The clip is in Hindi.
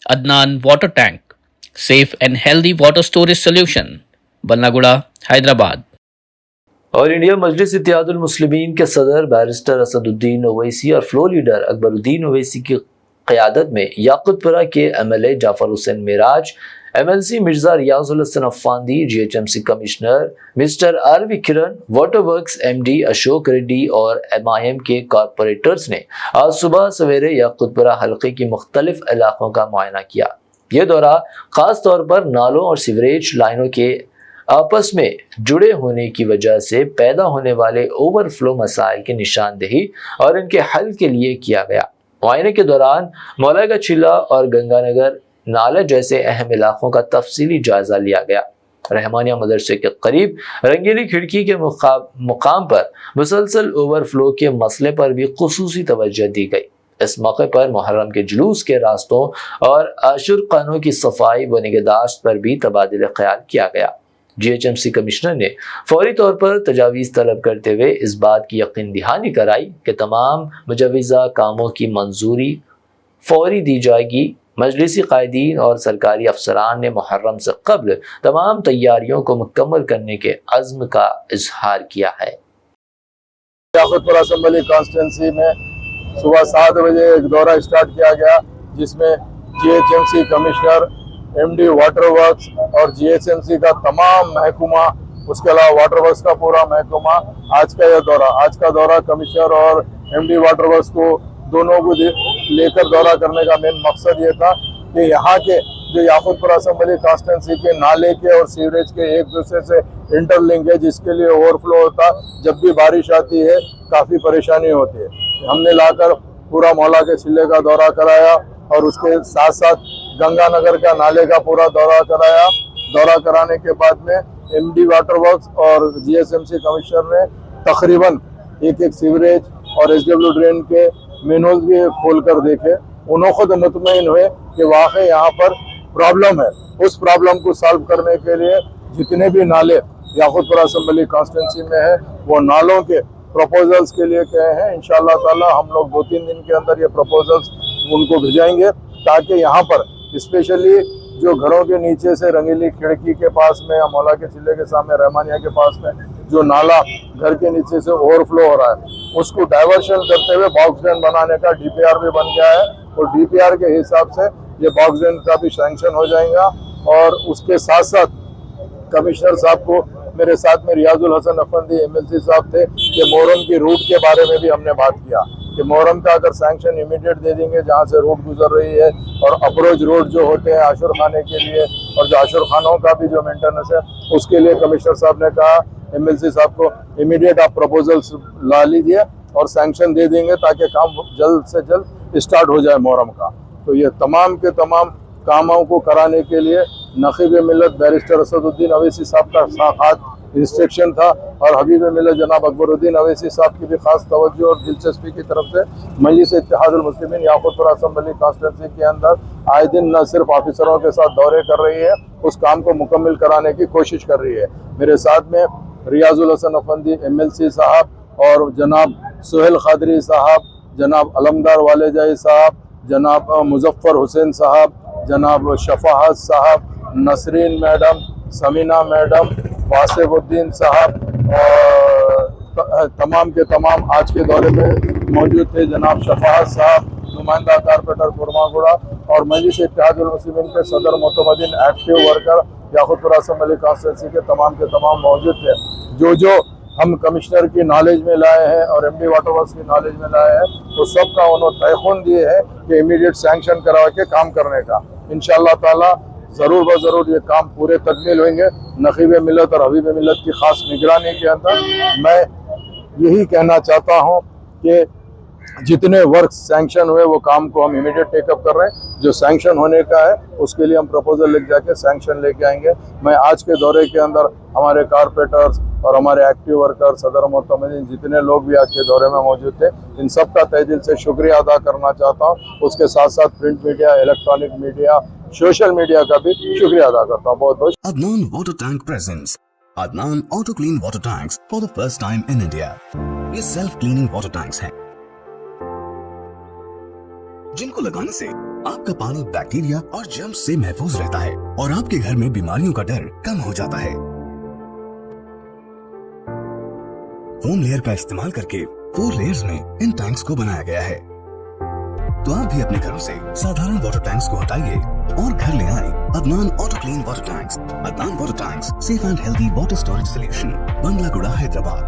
Adnan Water Tank, safe and healthy water storage solution, Bannaguda, Hyderabad. और इंडिया मजलिस इत्तेहादुल मुस्लिमीन के सदर बैरिस्टर असदुद्दीन ओवैसी और फ्लोर लीडर अकबरुद्दीन ओवैसी की क़यादत में याकुतपुरा के MLA Jafar Hussain Meraj, MLC Mirza Riyazul Hasan Afandi, GHMC commissioner mister R V Kiran, water works MD Ashok Reddy और MIM के कॉरपोरेटर्स ने आज सुबह सवेरे याकुतपुरा हल्के की मुख्तलिफ इलाकों का मुआयना किया। ये दौरा खास तौर पर नालों और सीवरेज लाइनों के आपस में जुड़े होने की वजह से पैदा होने वाले ओवरफ्लो मसाइल की निशानदेही और इनके हल के लिए किया गया। मुआयने के दौरान मौला का चिल्ला और गंगानगर नाला जैसे अहम इलाकों का तफसीली जायजा लिया गया। रहमानिया मदरसे के करीब रंगीली खिड़की के मुकाम पर मुसलसल ओवरफ्लो के मसले पर भी खुसूसी तवज्जो दी गई। इस मौके पर मुहर्रम के जुलूस के रास्तों और आशुर खानों की सफाई व निगहदाश्त पर भी तबादला ख्याल किया गया। GHMC कमिश्नर ने फौरी तौर पर तजावीज़ तलब करते हुए इस बात की यकीन दहानी कराई कि तमाम मुजवज़ा कामों की मंजूरी फौरी दी जाएगी। मजलिसी कायदीन और सरकारी अफसरान ने मुहर्रम से कब्ल तमाम तैयारियों को मुकम्मल करने के अज़्म का इजहार किया है। याकुतपुरा असम्बली कॉन्स्टिट्यूंसी में सुबह 7 बजे एक दौरा स्टार्ट किया गया, जिसमें GHMC commissioner, MD water works और GHMC का तमाम महकमा, उसके अलावा वाटर वर्क्स का पूरा महकमा। आज का दौरा कमिश्नर और MD वाटर वर्क्स को दोनों को लेकर दौरा करने का मेन मकसद ये था कि यहाँ के जो याकुतपुरा असम्बली कॉन्स्टिट्यूंसी के नाले के और सीवरेज के एक दूसरे से इंटरलिंक है, जिसके लिए ओवरफ्लो होता, जब भी बारिश आती है काफ़ी परेशानी होती है। हमने लाकर पूरा मौला के चिल्ले का दौरा कराया और उसके साथ साथ गंगानगर का नाले का पूरा दौरा कराया। दौरा कराने के बाद में MD वाटर वर्क्स और GHMC कमिश्नर ने तकरीबन एक सीवरेज और SW ड्रेन के मेनहोल्स भी खोल कर देखे। उन्होंने खुद मुतमईन हुए कि वाकई यहाँ पर प्रॉब्लम है। उस प्रॉब्लम को सॉल्व करने के लिए जितने भी नाले याकुतपुरा असम्बली कॉन्स्टिट्यूंसी में है, वो नालों के प्रपोजल्स के लिए कहे हैं। इंशाअल्लाह ताला हम लोग 2-3 दिन के अंदर ये प्रपोजल्स उनको भिजाएंगे, ताकि यहाँ पर स्पेशली जो घरों के नीचे से रंगीली खिड़की के पास में या मौला के चिल्ले के सामने रहमानिया के पास में जो नाला घर के नीचे से ओवरफ्लो हो रहा है, उसको डाइवर्शन करते हुए बॉक्स ड्रेन बनाने का DPR भी बन गया है और DPR के हिसाब से ये बॉक्स ड्रेन का भी सैंक्शन हो जाएगा। और उसके साथ साथ कमिश्नर साहब को मेरे साथ में रियाजुल हसन अफंदी MLC साहब थे कि मोहरम की रूट के बारे में भी हमने बात किया कि मोहरम का अगर सैंक्शन इमीडिएट दे देंगे जहाँ से रोड गुजर रही है, और अप्रोच रोड जो होते हैं आशुर खाने के लिए, और जो आशुर खानों का भी जो मेंटेनेंस है, उसके लिए कमिश्नर साहब ने कहा MLC साहब को इमीडिएट आप प्रपोजल्स ला लीजिए और सैंक्शन दे देंगे ताकि काम जल्द से जल्द स्टार्ट हो जाए मोहरम का। तो ये तमाम के तमाम कामों को कराने के लिए नकीब मिलत बैरिस्टर असदुद्दीन अवैसी साहब का खास इंस्ट्रक्शन था, और हबीब मिलत जनाब अकबरुद्दीन अवैसी साहब की भी खास तवज्जो और दिलचस्पी की तरफ से मजलिस इत्तेहादुल मुस्लिमीन याकुतपुरा असम्बली कॉन्स्टिट्यूंसी के अंदर आए दिन न सिर्फ ऑफिसरों के साथ दौरे कर रही है, उस काम को मुकम्मल कराने की कोशिश कर रही है। मेरे साथ में रियाजुल हसन अफंदी MLC साहब और जनाब सुहेल खादरी साहब, जनाब अलमदार वालेजाई साहब, जनाब मुजफ्फर हुसैन साहब, जनाब शफाहत साहब, नसरीन मैडम, समीना मैडम, वासिफुद्दीन साहब और तमाम के तमाम आज के दौरे में मौजूद थे। जनाब शफाहत साहब, नुमाइंदा कारपोरेटर कुरमागुड़ा और मजलिस इत्तेहादुल मुस्लिमीन के सदर मोतमदीन active worker Yakutpura assembly constituency के तमाम मौजूद थे। जो हम कमिश्नर की नॉलेज में लाए हैं और MD वाटर वर्क्स की नॉलेज में लाए हैं, तो सबका उन्होंने तयखुन दिए है कि इमीडिएट सैंक्शन करवा के काम करने का। इंशाअल्लाह ताला ज़रूर ब ज़रूर ये काम पूरे तकमील होंगे। नकीब मिलत और हबीब मिलत की खास निगरानी के अंदर मैं यही कहना चाहता हूँ कि जितने वर्क सैंक्शन हुए वो काम को हम इमीडिएट टेकअप कर रहे हैं। जो सैंक्शन होने का है उसके लिए हम प्रपोजल लिख जाके सैंक्शन लेके आएंगे। मैं आज के दौरे के अंदर हमारे कारपोरेटर्स और हमारे एक्टिव वर्कर, सदर मोतमदीन, जितने लोग भी आज के दौरे में मौजूद थे, इन सब का तहे दिल से शुक्रिया अदा करना चाहता हूँ। उसके साथ साथ print media, electronic media, social media का भी शुक्रिया अदा करता हूँ। बहुत बहुत Adnan Water Tank presents Adnan Auto Clean Water Tanks for the first time in India. ये सेल्फ क्लीनिंग वाटर टैंक्स हैं जिनको लगाने से आपका पानी बैक्टीरिया और जर्म्स से महफूज रहता है और आपके घर में बीमारियों का डर कम हो जाता है। फोम लेयर का इस्तेमाल करके 4 लेयर्स में इन टैंक्स को बनाया गया है। तो आप भी अपने घरों से साधारण वाटर टैंक्स को हटाइए और घर ले आए Adnan auto clean water tanks. Adnan water tanks, safe and healthy water storage solution, Bangalaguda, Hyderabad.